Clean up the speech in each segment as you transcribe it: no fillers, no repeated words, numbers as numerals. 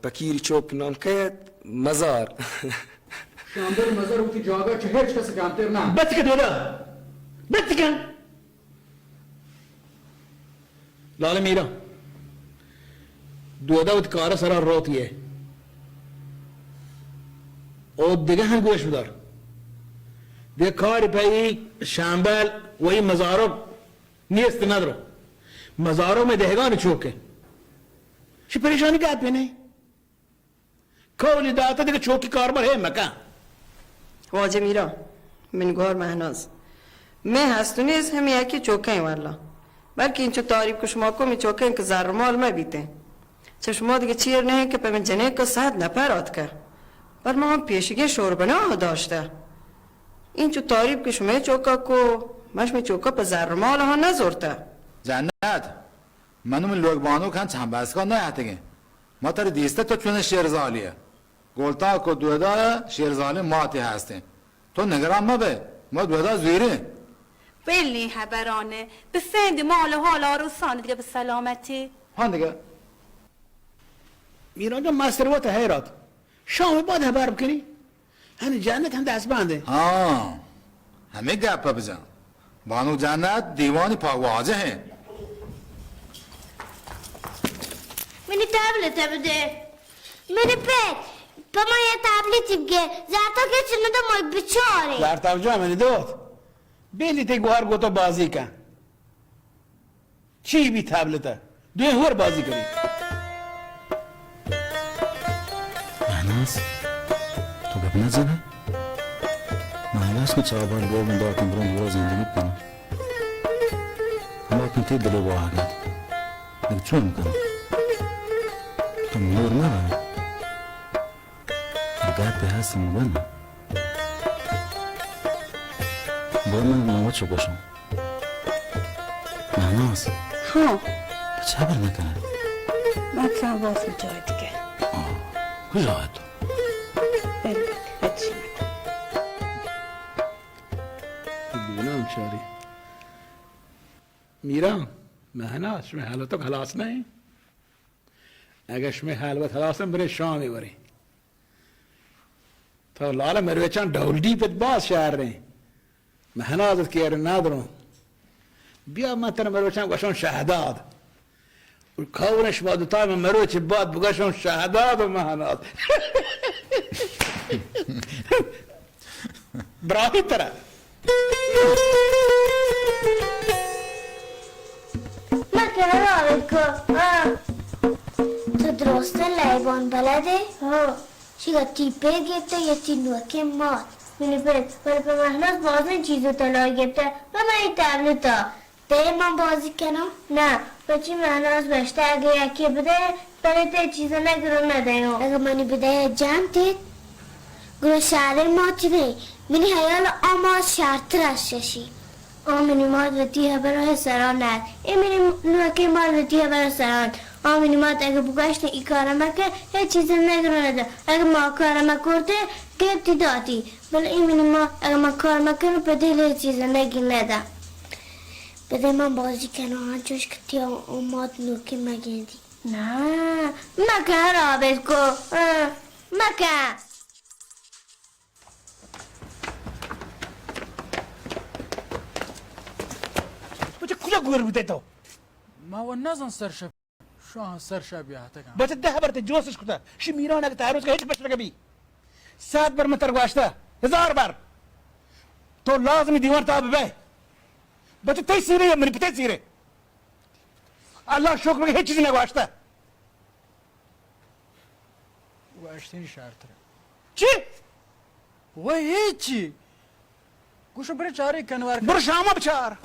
پکیری چوک نانکت مزار شامبر مزار وقتی جاگا چه هیچ کسی کمتر نه بتكن ولا بتكن لا ميرا دودا وتكارا سرا الروتيه او دیگه هم گوش بدار دیگه کاری پایی شامبل و این مزارو نیست ندارو مزارو में دهگان چوکه شی پریشانی که آپ نہیں کولی داتا دیگه چوکی کاربر ہے مکان واجه میرا من گوهر مهناز من هستونی از همه یکی چوکه این والا بلکه این چو تعریف که شما کو می چوکه این که زرمال ما بیته چه شما دیگه چیر نه که به من جنه که ساعت نپرات که بر ما هم پیشگی شوربنه ها داشته این چو تعریف که شما چوکه کو مش می چوکه به زرمال ها نزورته جنت منو من لوگبانو کن چند بسکان نه هتگه ما تر دیسته تو چون شیرزالیه گلتا کو دودا شیرزالی ماتی هستیم تو نگران ما به ما دودا زیره بلی خبرانه به فند مال و حال آروسانه دیگه به سلامتی ها دیگه میران جان مستروات حیرات شام بعد خبر بکنی هنی جنت هم دست بنده ها همه گپا بزن بانو جنت دیوانی پاک واضح ہے منی تابلت بده منی پت بما یه تابلتی بگه زرتا که چنه دا مای بچاره زرتاب جان منی دوت بیلی تی گوهر گوتو بازی کن چی بی تابلتا دوی هور بازی کنی مهناز تو گپ نزنه مهناز که چابان گوه من دارتیم برون برو زندگی کنم اما کنتی دلو با آگد دیگه چون میکنم تو نور نبا گپ به هستی مبنه باید من نوات شو باشم مهناز ها چه خبر نکنه من کنم واسه جای دیگه کجا تو بلی هیچی دیونم شاری میرم مهناز شما حالتو خلاص نہیں اگر شما حالت خلاصم بره شامی بری تو لالا مروچان دولدی پت باز شهر رہی مهنازت کیر ندارم بیا من تر مروچان گوشون شهداد و کورش با دوتا من مروچ باد بگوشون شهداد و مهناز براهی تره من کنه رابط که تو درسته لیبان بلده؟ ها چیگه تیپه گفته یا تی نوکه مات منی پت پر مهناز باز این چیزو تلا گفته و من این تبلتا به من بازی کنم؟ نه بچی مهناز بشته اگه یکی بده برای تا چیزا نگرم ندهیم اگه منی بده جمع تید گروه شهر ما چی نی منی حیال آماز شرط رششی آمینی ماد و تیه برای سران ند این منی نوکه ماد و تیه برای سران آمینی ماد اگه بگشت ای کارم که هیچ چیزی نگرم نده اگه ما کارم کرده گفتی دادی ولی این منی ما اگه ما کارم کنم به دل هیچ چیزی نگی نده بده من بازی کنم آنجوش که تیه آماد نوکه مگندی نه مکن رابط کو مکن بچه کجا گور بوده تو ما و نزن سرشب شو سرشب یا تکم بچه ده برت جوسش کتا شی میران اگه تعرض که هیچ بچه لگبی 100 بر من ترگواشته 1000 بر تو لازمی دیوان تا ببه بچه تی سیره یا منی پتی سیره الله شکر که هیچ چیزی نگواشته و اشتینی شرطره چی؟ و هیچی گوشو بره چاره کنوار برو شاما بچار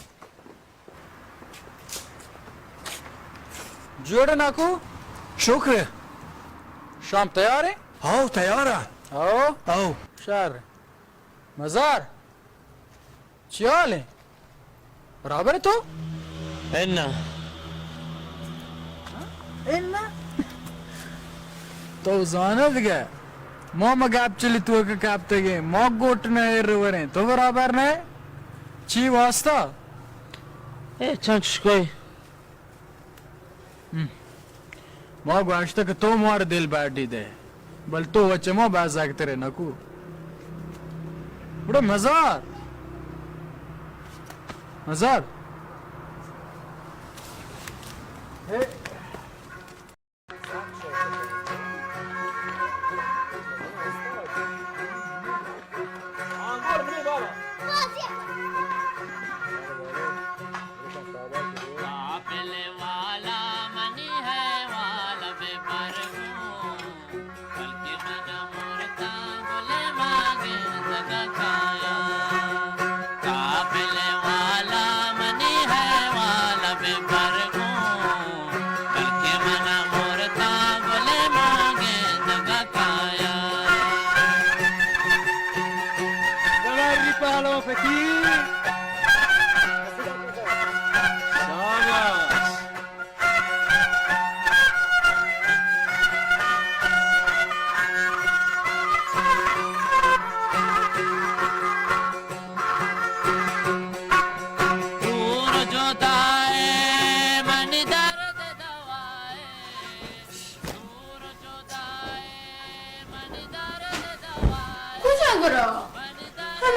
جوڑ ناکو شکر شام تیاره؟ آو تیاره آو آو شهر مزار چی حاله؟ برابر تو؟ اینا اینا تو زانه دیگه ما مگاب چلی تو که کابتگه ما گوٹ نه روره تو برابر نه چی واسطه چند چشکای ما گوشته که تو مار دل بردی ده بل تو وچه ما بازاکتره نکو بڑا مزار مزار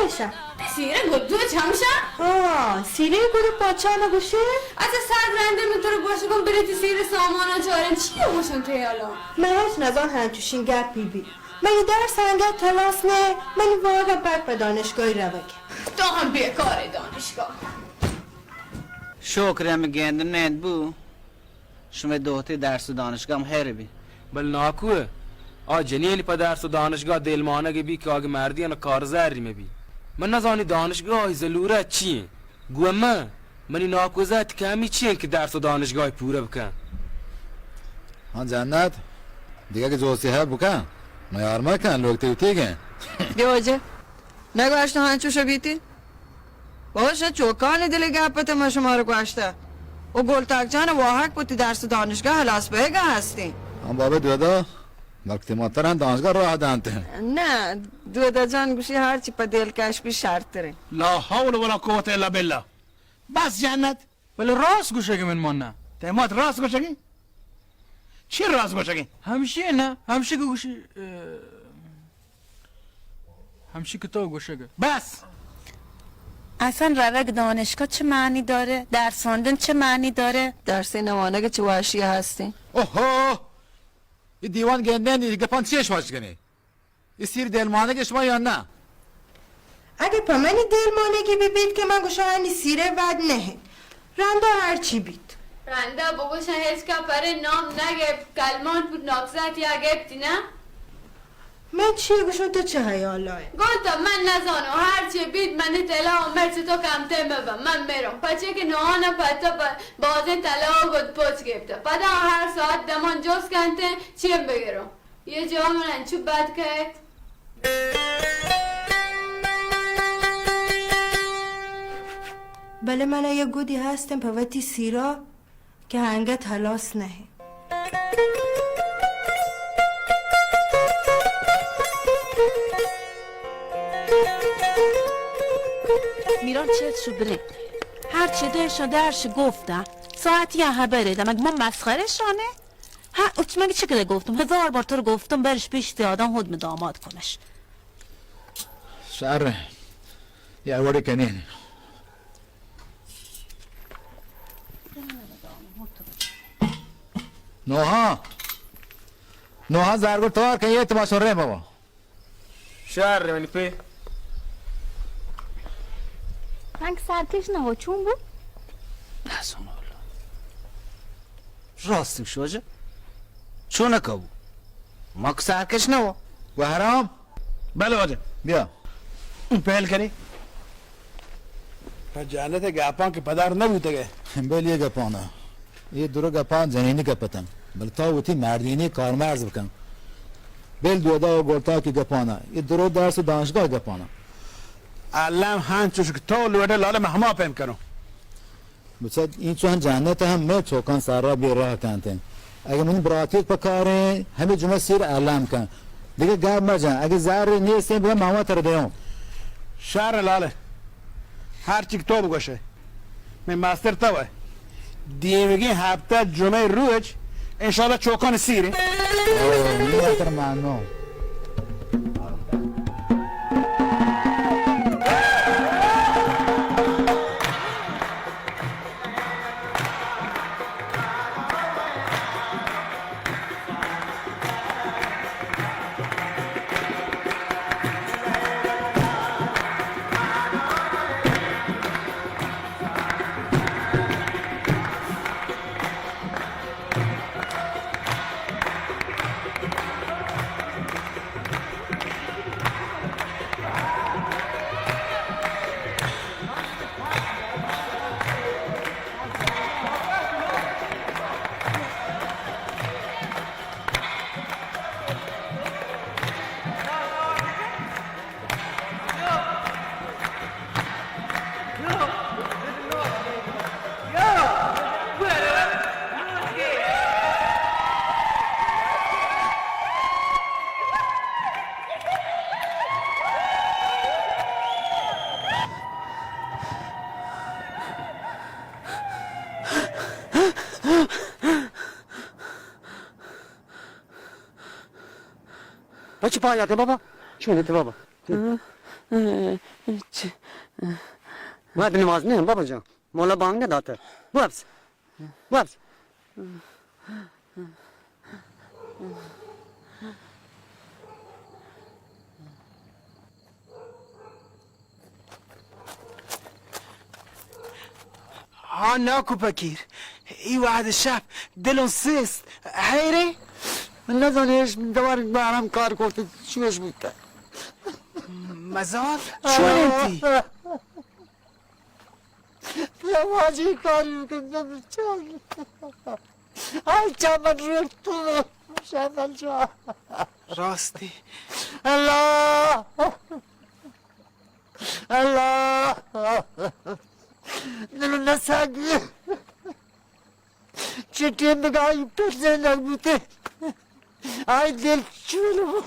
همشه سیره گدو چمشه؟ سیره گوده پاچه نگوشه؟ از صد رنده میتونه باشه کن بریتی سیره سامانه چارن چیه باشن تیالا؟ من هیچ نزان همچوشین گپ بیبی من یه در سنگت تلاس نه من واقعا برد به دانشگاهی رو بگم تو هم بیکاره دانشگاه شکرم گندن ند بو شما دوتی درس و دانشگاه هم هره بی بل ناکوه جنیلی پا درس و دانشگاه دلمانه بی که آگه مردی انا کارزاری می بی من نزانی دانشگاه زلوره چیه گوه منی ناکوزه کمی چیه که درس و دانشگاه پوره بکن ها جنت دیگه که جوسیه بکن میار مکن لوگتی تیگه بیواجه نگوشته هنچوشو بیتی؟ باشه چوکانی دلی گپت ما شما رو گوشته و گلتاک جان واحق بودی درس و دانشگاه هلاس بهگه هستی هم بابا دودا وقتی ماتر هم دانشگاه راه دانته نه دودا جان گوشی هرچی پا دل کش بی شرط داره لا حول ولا قوة الا بالله بس جنت بل راست گوشه که من مانه تیمات راست گوشگی چی راست گوشگی همشه نه همشه که گوشه همشه که تو گوشه که بس اصلا روگ دانشگاه چه معنی داره؟ درس خواندن چه معنی داره؟ درس نمانه که چه وحشی هستی اوهو این دیوان گندن دیگه پان چیش واش کنی این سیر دلمانه که شما یا نه اگه پا منی دل مانگی ببید که من گوشه هنی سیره ود نه رنده هرچی بید رنده بگوشن هیچ کپره نام نگه کلمان بود ناکزت یا گفتی نه؟ من چیه گوشم تو چه حیالای گفتم من نزانم هرچی بید من طلا و مرچ تو کمتر مبم من میرم پچه که نهانه پتا بازه طلا و گد پوچ گفته پتا هر ساعت دمان جوز کنته چیم بگیرم یه جا من انچو بد کرد بله من یه گودی هستم پوتی سیرا که هنگت حلاس نه میران چه شو بره هر چه درش گفتم ساعتی یه خبره دم اگه ما مسخره شانه ها مگه چه کده گفتم 1000 بار تو رو گفتم برش پیش آدم حدم داماد کنش شعر یه وڑی کنین نوها زرگو توار که یه تماشا ره بابا شهر منی پی من که سرکش نه چون بود؟ نسون الله راستیم شوجه چون نکبو ما که سرکش نو و حرام بله واجه بیا پهل کنی پر جانت گاپان که پدر نبوده گه بل یه گپانه یه درو گپان جنینی گپتن بل تا وتی مردینی کارمرز بکن بل دودا و گلتا کی گپانه یه درو درس و دانشگاه گپانه علم هن چوش که تو لوده لاله مهما پیم کنو بچه این چون جنت هم میں چوکان سارا بی راه کنتن اگه من براتیت پکاره همه جمعه سیر علم کن دیگه گاب مرجان اگه زهر نیستیم بگم مهما تر دیوم شهر لاله هر چی که تو بگوشه من ماستر توه دیمگی هفته جمعه روز انشالله چوکان سیره میتر معنو بچه پایاته بابا چونته بابا باید نماز نه بابا جان مولا بانگ نداته بابس بابس ها ناکو بکیر ای وعد شب دلون سیست حیره من نزانیش دوار برام کار کرده چوش بوده مزار چون انتی نمازی کاری کنم چون ای چمن رو تو شمن جا راستی الله الله دلو نساگی چطور نگاهی پر زندگ بوده ای دل چولو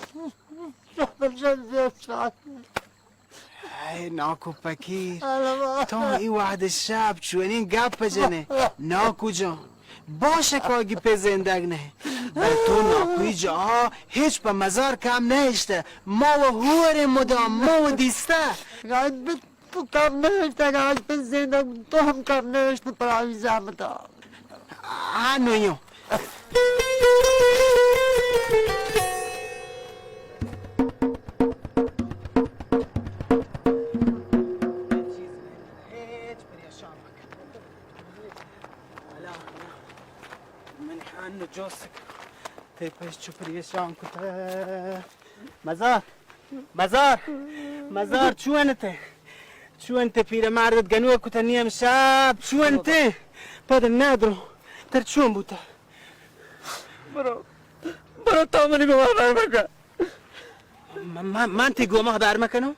شمن جا ای ناکو بکیر تو ای وعد شب چونین گپ بجنه ناکو جان باشه که آگی پی زندگ نه بل تو ناکوی جاها هیچ به مزار کم نهشته ما و هور مدام ما و دیسته تو کم نهشته که آج پی زندگ تو هم کم نهشته پراوی زحمت ها هنویو من جوسك تيبش شوفري شان كنت مزار شو انت في معرض جنوب كنت نيم شاب شو انت بعد النادرو تر شو بوتا برو تامني بما برمك ما انت قوم خبر مكانو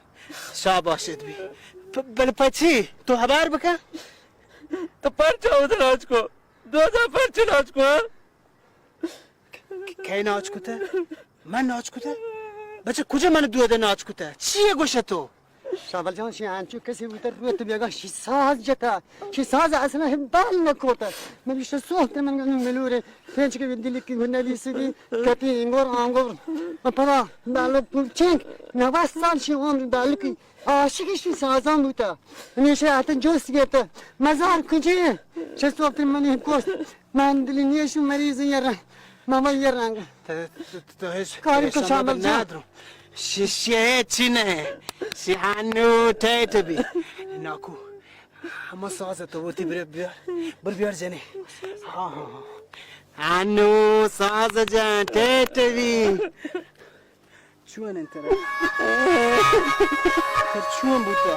شاب باشد بي بل پچی تو خبر بکن تو پرچه بود ناچ کو 2000 پرچه ناچ کو کی ناچ کوته من ناچ کوته بچه کجا من دوده ناچ کوته چیه گوشه تو شابل جان شیانچو کسی بوده روی تو بیاگه شی ساز جتا شی ساز اصلا هم بال نکوته من بیشتر سوخت من ملوره پنج که دیلی که گنالی سیدی کپی انگور آنگور پرا بالو پولچنگ نواز سال شی عمر بالو کی عاشقی شی سازان بوده نیشه اتن جوست گرفته مزار کجیه چه سوخت من هم کوست من دلی نیشو مریض یارم ماما یارم تو هیچ کاری که شامل ندارم شیشه چینه شی هنو تیتبی ناکو اما سازه تو بودی بر بیار جنی هنو سازه جان تیتبی چون انت را چون بوده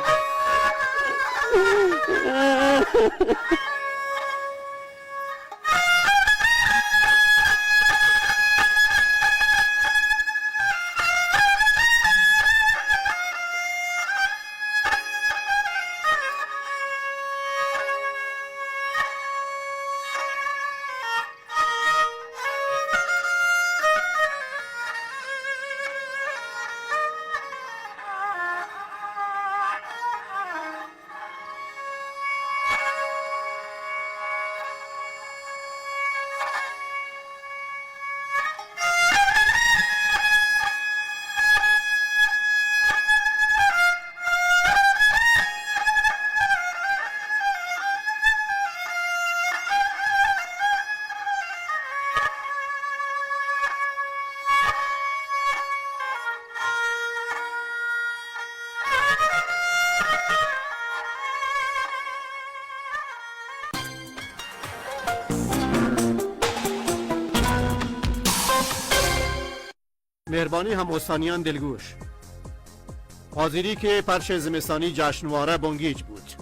مهربانی هم استانیان دلگوش. حاضری که پرش زمستانی جشنواره بانگیج بود.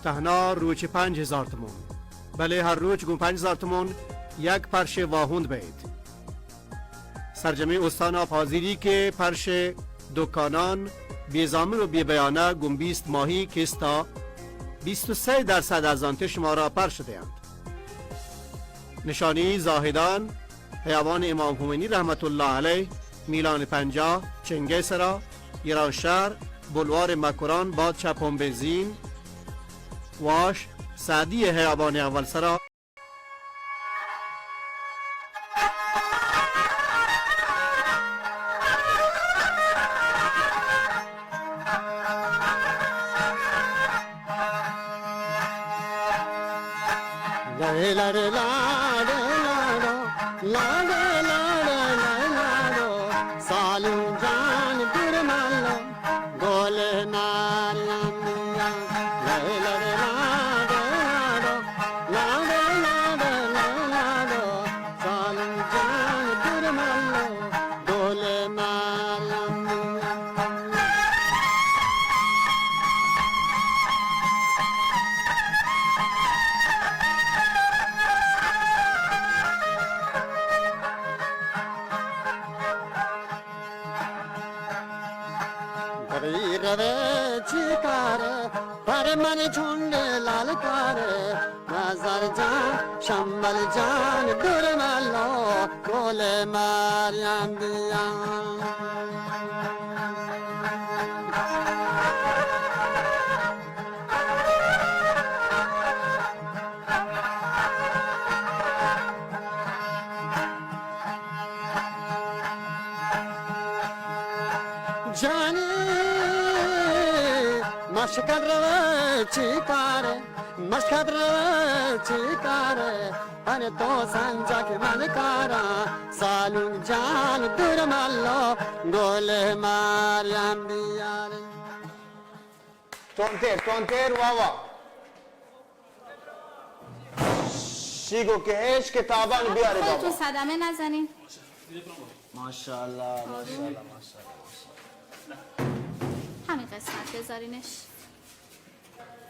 تهنا روچ 5000 تومان. بله هر روچ گون 5000 تومان یک پرش واهوند بید. سرجمه استان حاضری که پرش دکانان بیزامن و بی بیانه گون 20 ماهی کستا 23% از آنت شما را پر شده اند. نشانی زاهدان حیوان امام خمینی رحمت الله علیه، میلان 50، چنگه سرا، ایران شهر، بلوار مکران، باد چپون بنزین، واش، سعدی حیوان اول سرا. شمبل جان دور ملا گل مریم بیان جانی مشکل رو چی کاره مشکل رو چی کاره من تو سنجا که من کارا سالون جان دور ملا گل مریم بیاره تونتر واوا شیگو که هیچ کتابان بیاره بابا خودتون صدمه نزنین. ماشاءالله همین قسمت بذارینش.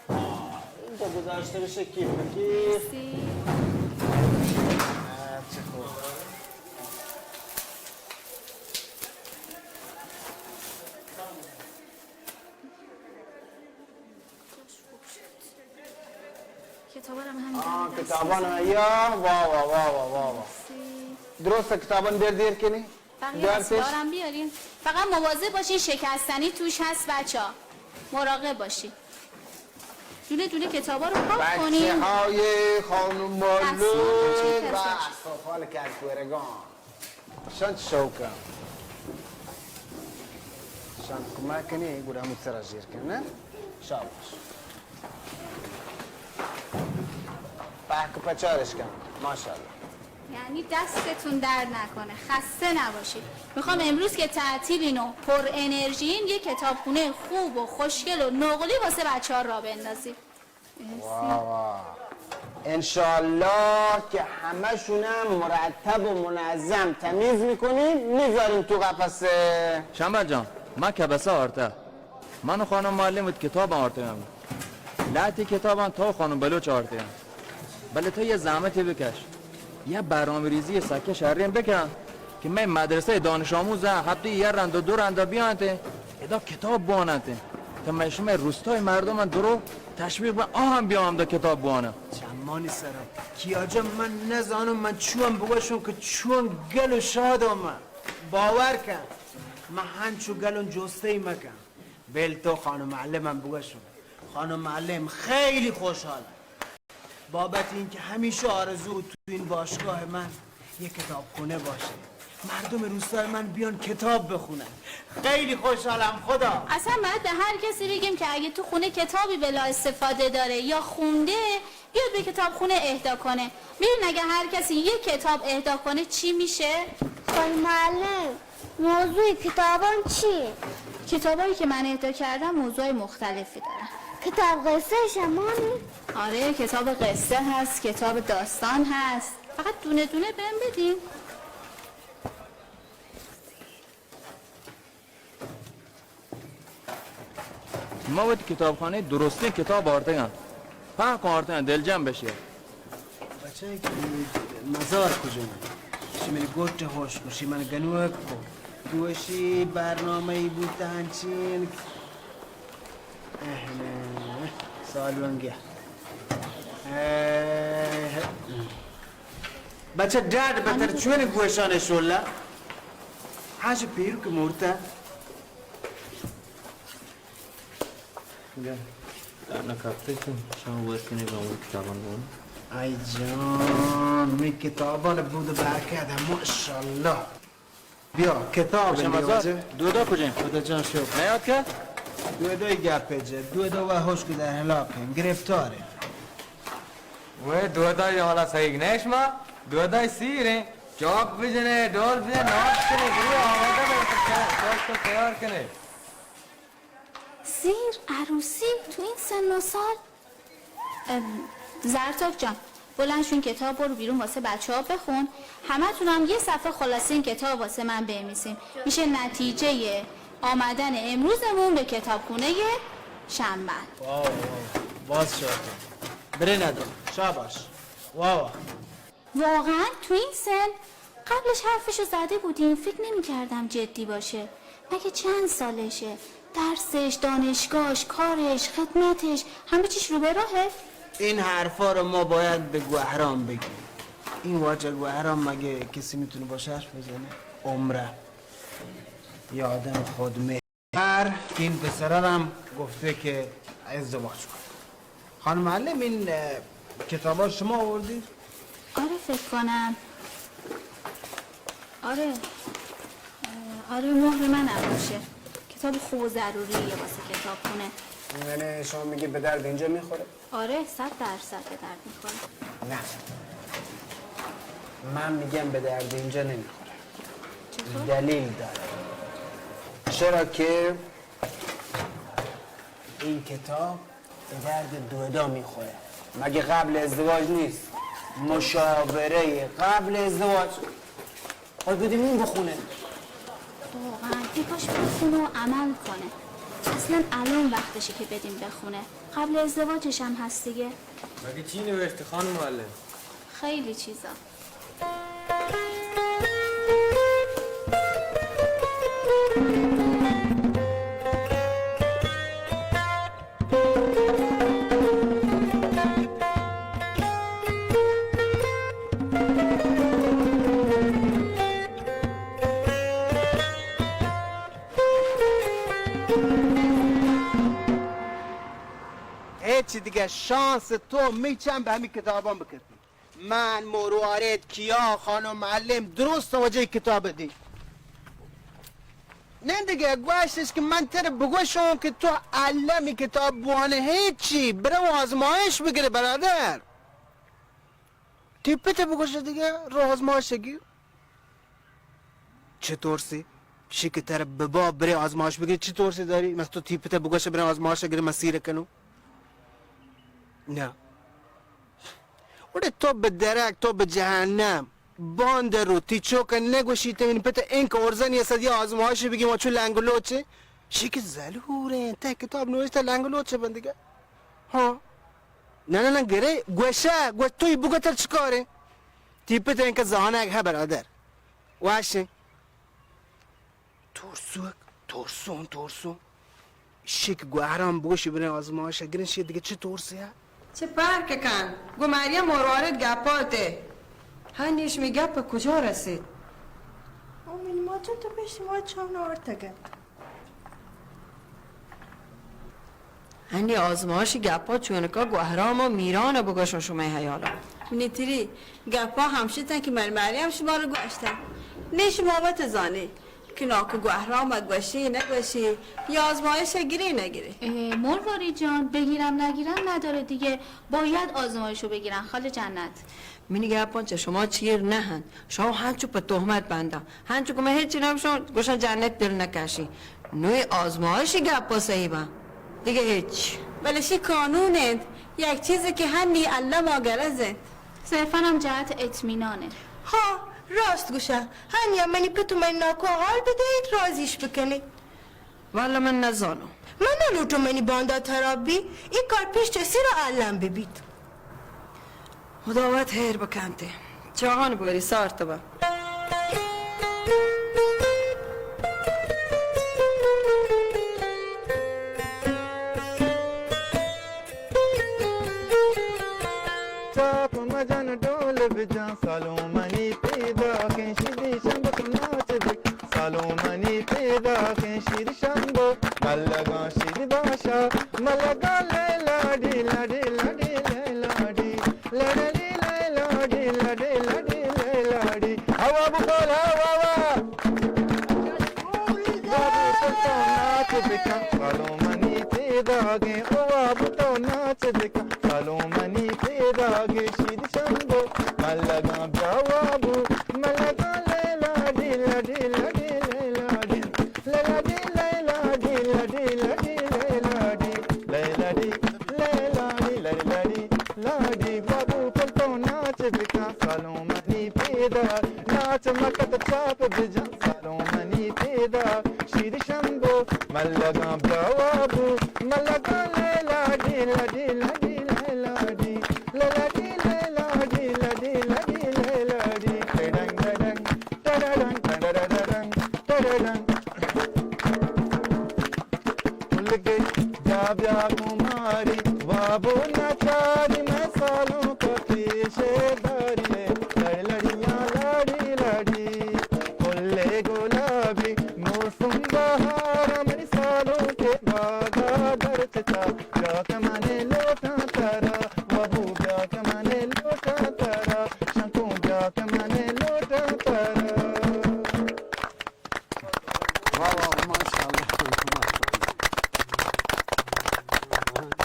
اینجا گذاشته بشه کیف مرسی. چه خوب کتابا رو همین کتابان یا وا درست کتابان دیر کنی؟ بقیه اصلارم بیارین. فقط مواظب باشین شکستنی توش هست بچه ها. مراقب باشین. دونه کتابا رو پاک کنین. بچه های خانم مالو و اصفال کرکورگان شان شوکم شان کمک کنی گوره همون سر جیر کنه شاباش پاک پچارش کن ماشاءالله. یعنی دستتون درد نکنه، خسته نباشید. میخوام امروز که تعطیلین و پر انرژین یه کتابخونه خوب و خوشگل و نقلی واسه بچه ها را بندازید. انشالله که همشونم مرتب و منظم تمیز میکنیم میذاریم تو قفسه. شنبل جان من کبسه آرته من خانم معلم بود کتاب آرته هم لعتی کتابان تا خانم بلوچ آرته هم بله تو یه زحمتی بکش یه برنامه ریزی سکه شهریم بکن که من مدرسه دانش آموزه هفته یه رند و دو رند بیانته ادا کتاب بوانته تا مشم روستای مردم درو تشویق به آهم بیام دا کتاب بوانه چمانی سرم کیا جا من نزانم من چون بگوشم که چون گل و شادم باور کن من هنچو گلون جسته ای مکن بل تو خانم معلمم بگوشم خانم معلم خیلی خوشحاله بابت این که همیشه آرزو تو این باشگاه من یه کتاب خونه باشه مردم روستای من بیان کتاب بخونن خیلی خوشحالم خدا. اصلا باید به هر کسی بگیم که اگه تو خونه کتابی بلا استفاده داره یا خونده بیاد به کتاب خونه اهدا کنه. میدونی اگه هر کسی یه کتاب اهدا کنه چی میشه؟ خانم معلم موضوع کتابان چیه؟ کتابایی که من اهدا کردم موضوع مختلفی دارن. کتاب قصه شمانی؟ آره کتاب قصه هست، کتاب داستان هست. فقط دونه بهم بدین. ما باید کتابخانه درستی کتاب آردگن پا کارتن دل جمع بشه. بچه که مزار کجا شی من گوت هوش کشی من گنوک کو دوشی برنامه ای بود هنچین سالونگه بچه درد بتر چون گوشانه شولا حاج پیرو که مرته انا کافته کن شما ورکنی با اون کتابان بون ای جان می کتابان بود برکت ماشاءالله بیا کتاب مزار دودا کجا خدا جان شکر نیاد کرد دوی گپجه دو و هوش که در هلاکیم گرفتاره و دودای حالا صحیح نیست ما دودای سیره چاک بزنه دور بزنه ناز کنه گروه آماده باید تو تیار کنه سیر عروسی تو این سن و سال زرتاک جان بلند شون کتاب برو بیرون واسه بچه ها بخون همه تونم یه صفحه خلاصه این کتاب واسه من بنویسیم میشه نتیجه آمدن امروزمون به کتابخونه شنبه. واو باز شد بره ندارم شاباش واو واقعا تو این سن قبلش حرفشو زده بودیم فکر نمی کردم جدی باشه مگه چند سالشه درسش دانشگاهش کارش خدمتش همه چیش رو به راهه این حرفا رو ما باید به گوهرام بگیم این واجه گوهرام مگه کسی میتونه باشه حرف بزنه عمره یه آدم خودمهر که این پسرم گفته که ازدواج کن خانم معلم این کتابا شما آوردید؟ آره فکر کنم آره مهر من هم باشه کتاب خوب و ضروریه واسه کتابخونه یعنی شما میگی به درد اینجا میخوره؟ آره 100% به درد میخوره نه من میگم به درد اینجا نمیخوره دلیل داره چرا که این کتاب به درد دودا میخوره مگه قبل ازدواج نیست مشاوره قبل ازدواج خود بدیم این بخونه واقعا یکاش بخونه و عمل کنه اصلا الان وقتشه که بدیم بخونه قبل ازدواجش هم هست دیگه مگه چی نوشته خانم معلم خیلی چیزا هیچی دیگه شانس تو میچم به همین کتابان بکردی من مروارد کیا خانم معلم درست توجه کتاب دی نه دیگه گوشتش که من تر بگوشم که تو علمی کتاب بوانه هیچی برو آزمایش بگیره برادر تیپت بگوشه دیگه رو آزمایش گیر چطور سی؟ شی که تر ببا بره آزمایش بگیره چطور سی داری؟ مثل تو تیپت بگوشه بره آزمایش گیره مسیر کنو نه اوده تو به درک تو به جهنم باند رو تیچو که نگوشی تمین پتا این که ارزن یه صدی آزمایش بگیم ما چون لنگلوچه شی که زلوره تا کتاب نوشته لنگلوچه بندگه ها نه گره گوشه توی بگو تر چکاره تی پتا این که زهانه اگه برادر واشه ترسون شی که گوهرام بگوشی برای آزمایش گرن شی دیگه چه ترسیه چه فرق کن گو مریم مروارد گپاته هنیش می گپ کجا رسید امین ما تو بشتی ما چون آرتگه هنی آزمایش گپا چونکا گوهرام و میران بگوشن شما حیالا نیتری گپا همشیتن که من مریم شما رو گوشتن نیش بابت زانه که ناکو گوهرام گوشی نگوشی یا آزمایش گیری نگیری مرواری جان بگیرم نگیرم نداره دیگه باید آزمایشو بگیرن خاله جنت منی گپان چه شما چیر نهن شما هنچو په تهمت بنده هنچو که من هیچی نمشون گوشن جنت دل نکشی نوی آزمایشی گپا صحیح با دیگه هیچ بلشی قانونه یک چیزی که هنی الله ما گرزه صرفا هم جهت اطمینانه ها راست گوشه هنیا منی پتو من ناکو حال بدهید رازیش بکنی والا من نزانم من نلوتو منی باندا ترابی این کار پیش چسی رو علم ببید. خداوت خیر بکنته چاهان بگری سار تبا چاپ مجن ڈول بجا سالوں منی پیدا کے شیری شمب کو ناچ دے سالوں منی پیدا کے شیر شمب ملگا شیر باشا ملگا لیلا ڈی لڈی لڈی لیلا ڈی لڈی لیلا ڈی لڈی لڈی لیلا ڈی ہوا بولا ہوا بابو تو ناچ دکھا سالوں منی پیدا کے او بابو تو ناچ دکھا سالوں منی پیدا کے شیر شمبو ملگا جوابو ملگا لیلا ڈی لڈی لڈی لیلا ڈی لیلا ڈی لیلا ڈی لڈی لڈی لیلا ڈی لیلا ڈی لیلا ڈی لیلا ڈی لاڈی بابو پل تو ناچ دکھا سالوں منی پیدا ناچ مکت چاپ بجا سالوں منی پیدا شیر شمبو ملگا جوابو ملگا لیلا ڈی لڈی لڈی لیلا ڈی لیلا ڈی لیلا ڈی لڈی لڈی لیلا ڈی ٹڈنگ ٹڈنگ ٹڈنگ ٹڈنگ ٹڈنگ بھول گئی جابیا کماری بابو نچاری میں سالوں کا پیشے داری ہے لڑ لڑیاں لاڑی لاڑی پھلے گلابی موسم بہار میری سالوں کے باغا در چچا بیا کے مانے لوٹا تارا بابو بیا کے مانے لوٹا تارا شنکوں بیا کے مانے لوٹا تارا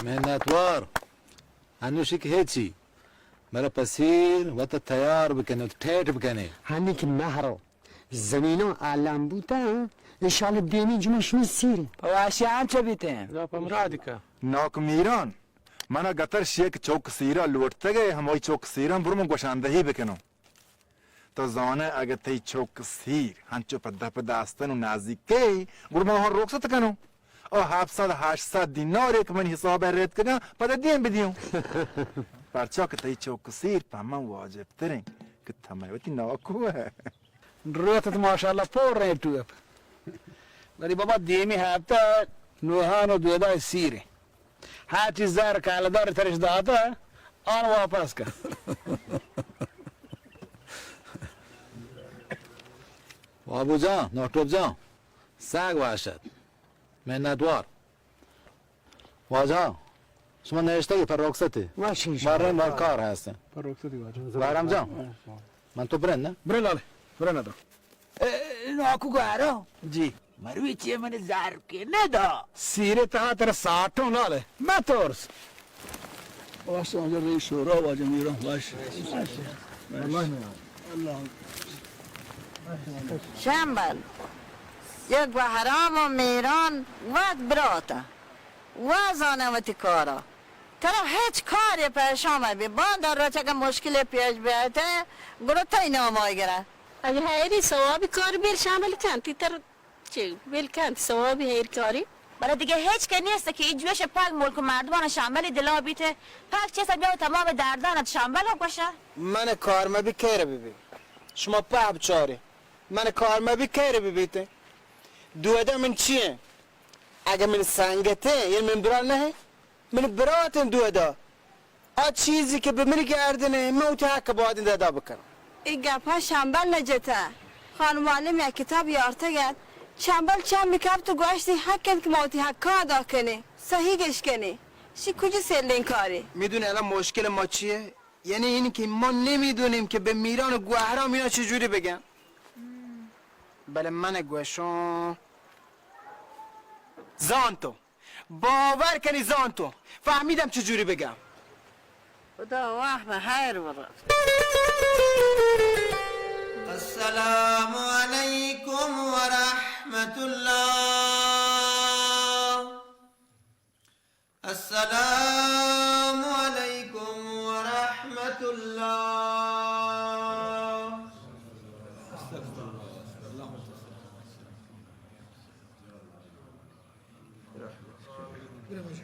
منتوار هنوشی که هیچی مرا پسیر و تا تیار بکنه و تیت بکنه هنی که مهرو زمینو علم بوده انشالله دینی جمعشون سیره واشیان چه بیتیم؟ ناک میران منا گتر شیک چوک سیرا لوٹتے گئے ہموی چوک سیران برو من گوشاندهی بکنو تو زانه اگه تی چوک سیر هنچو پده پده استن و نزدیکی برو من ها روکسا تکنو او 700-800 دینار که من حساب رد کنم پده دیم بدیم پرچا که تی چوک سیر پا من واجب ترین که تمایوتی ناکوه روتت ماشاءالله پر رहे تو ولی بابا دیمی هفته نوحان و دویدای سیره هر چیز زر کالدار ترش داده آن واپس کن بابو جان نوتوب جان سگ باشد منتوار واجه شما نوشته که پر رخصته برای ما کار هستن پر رخصتی واجه بارم جان من تو برن نه برن لاله برن ندارم ناکو گوهرو جی مروی چیه من ضرب که ندا سیره تا تر ساعتون لاله ما ترس باشه آنجا رئیس شورا واجه میرم باشه شنبل یک گوهرام و میران وقت براتا وزانه و تکارا طرف هیچ کاری پیش آمد بی باندار را چکه مشکل پیش بیایده گروه تای نامای گره اگه هیری سوابی کاری بیل شامل کنتی تر چه بیل کنتی سوابی هیر کاری برای دیگه هیچ که نیست که این جوش پاک ملک مردمان شامل دلا بیته پاک چیست بیا و تمام دردانت شامل باشه من کارما بی کیره ببی شما پا بچاره من کارما بی کیره ببیته دوده من چیه اگه من سنگته یعنی من برال نه من براتم دوده آ چیزی که به من گردنه موت حق باید دادا بکنم این گپ ها شنبل نجته خانم معلم یک کتاب یارته گد شنبل چند میکب تو گوشتی حقت که موتی حقا ادا کنه صحیحش کنه شی کجا سرلین کاری میدونی الان مشکل ما چیه یعنی اینی که ما نمیدونیم که به میران و گوهرام اینا چجوری بگن بله من گوشم زانتو باور کنی زانتو فهمیدم چجوری بگم خدا وحمه خیر برد السلام علیکم و رحمت الله السلام علیکم و رحمت الله واجه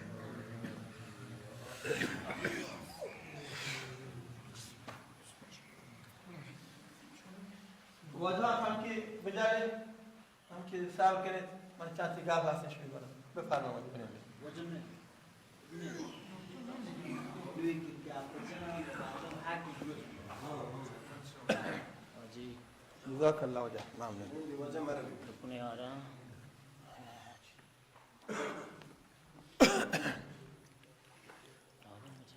هم که بجای هم که صبر کنید من چند تا گپ هستش میگم بفرمایید کنید جزاك الله وجه ممنون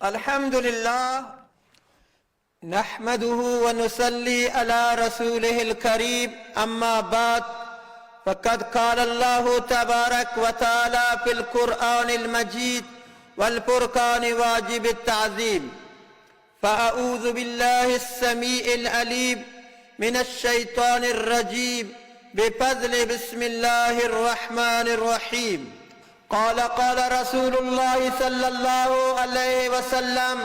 الحمد لله نحمده ونصلي على رسوله الكريم أما بعد فقد قال الله تبارك وتعالى في القرآن المجيد والفرقان واجب التعظيم فأعوذ بالله السميع العليم من الشيطان الرجيم بفضل بسم الله الرحمن الرحيم قال رسول الله صلى الله عليه وسلم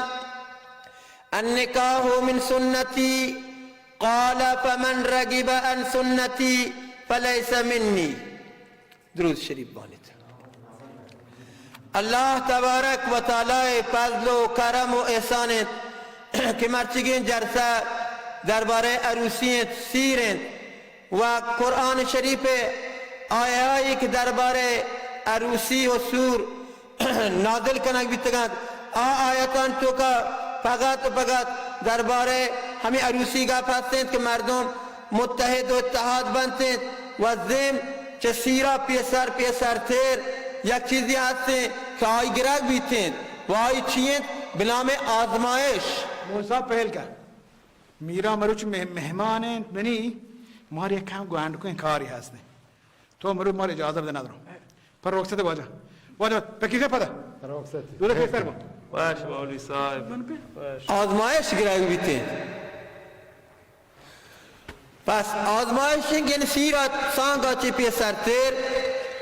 النكاح من سنتي قال فمن رغب عن سنتي فليس مني درود شریف بانید. الله تبارک و تعالی فضل و کرم و احسانت که مرچگین جلسه درباره عروسیت سیرند و قرآن شریف آیه هایی که درباره عروسی و سور نازل کنک بیتگند آیتان تو که فقط و فقط درباره همین عروسی گپ هستند که مردم متحد و اتحاد بنتند و ضمن چه سیرا پیسر تیر یک چیزی هستند که آی گرگ بیتند و آی چیند به نام آزمایش. موسا پہل کر میرا مروچ مهمان بنی ماری کام گوانڈ کو انکاری هستند تو مرو مار اجازه بده ندارم پر رخصت واجه پکیزه پدا رخصت دو دفعه فرما باش مولوی صاحب آزمایش گرگ بیتند. پس آزمایش یعنی سیرات سانگا چی پیسر تیر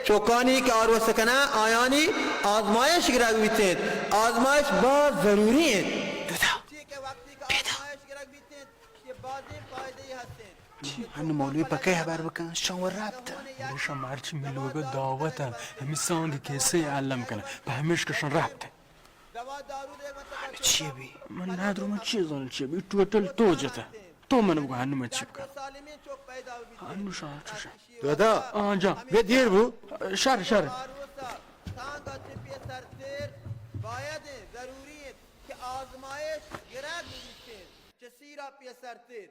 چوکانی که آرو سکنه آیانی آزمایش گرگ بیتند. آزمایش باز ضروری ہے. هنو مولوی پکی خبر بکن شما ربطه شما هرچی ملوگا دعوتن همی سانگی کسی علم کنه به همیش کشن ربطه چیه بی؟ من ندارم من چیه زانه چیه بی توتل تو جته تو منو بگو هنو من چی بکن هنو شهر چوشه دادا آنجا به دیر بو شهر باید ضروری که آزمایش گرگ بیتند چه سیرا پیسر تیر